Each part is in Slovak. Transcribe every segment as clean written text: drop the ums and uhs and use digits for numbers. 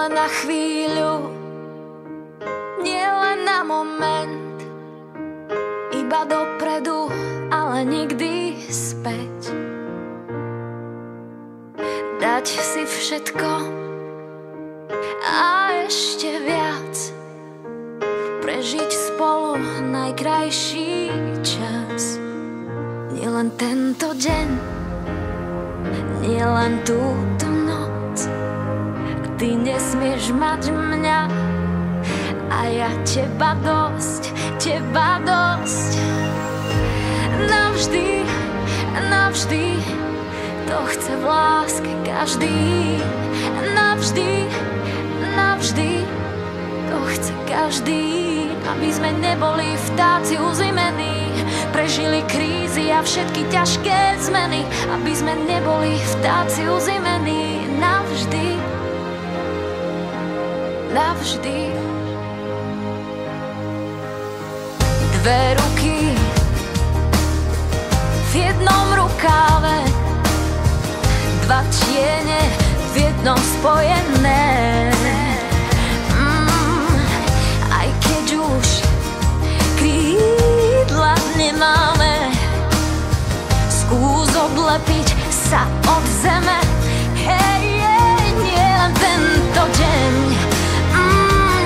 len na chvíľu, nie len na moment, iba dopredu, ale nikdy späť. Dať si všetko a ešte viac, prežiť spolu najkrajší čas. Nielen tento deň, nielen túto noc, ty nesmieš mať mňa a ja teba dosť, teba dosť. Navždy, navždy, to chce v láske každý. Navždy, navždy, to chce každý. Aby sme neboli vtáci uzimení, prežili krízy a všetky ťažké zmeny. Aby sme neboli vtáci uzimení navždy, navždy. Dve ruky v jednom rukáve, dva tiene v jednom spojené. Aj keď už krídla nemáme, skús odlepiť sa od zeme. Hej, nie len tento deň,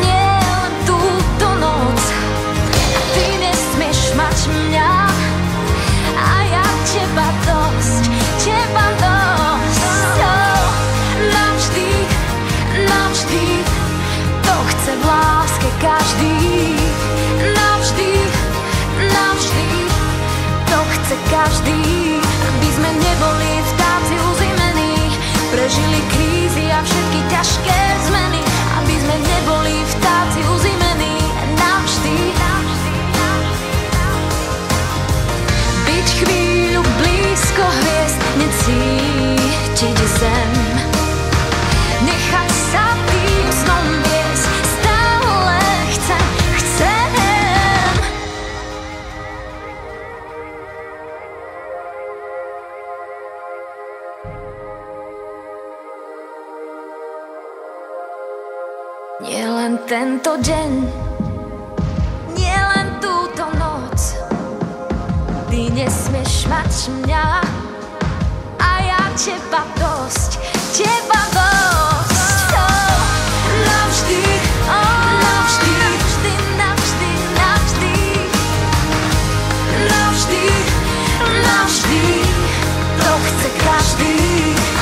nie len túto noc, a ty nesmieš mať mňa a ja teba dosť, teba dosť. Navždy, navždy, to chce v láske každý. Navždy, navždy, to chce každý. Aby sme neboli vtáci uzimení, prežili krízy a všetky ťažké zmeny. Aby sme neboli vtáci uzimení navždy. Byť chvíľu blízko hviezd, necítiť zem, nechať sa tým snom viesť, stále chcem. Nie len tento deň, nie len túto noc, ty nesmieš mať mňa a ja teba dosť, teba dosť. Navždy, navždy, navždy, navždy, navždy, navždy, navždy, to chce každý.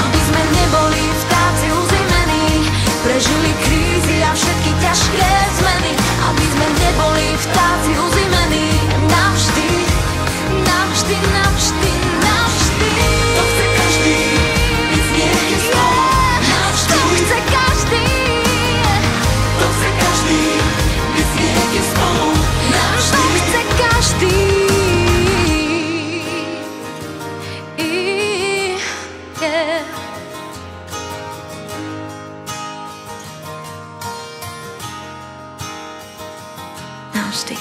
Aby sme neboli vtáci uzimení, prežili krízy a všetky ťažké zmeny. Aby sme neboli vtáci uzimení navždy, navždy, navždy, navždy. To chce každý, byť niekde spolu navždy. To chce každý, to chce každý, byť niekde spolu navždy. To chce každý. Navždy.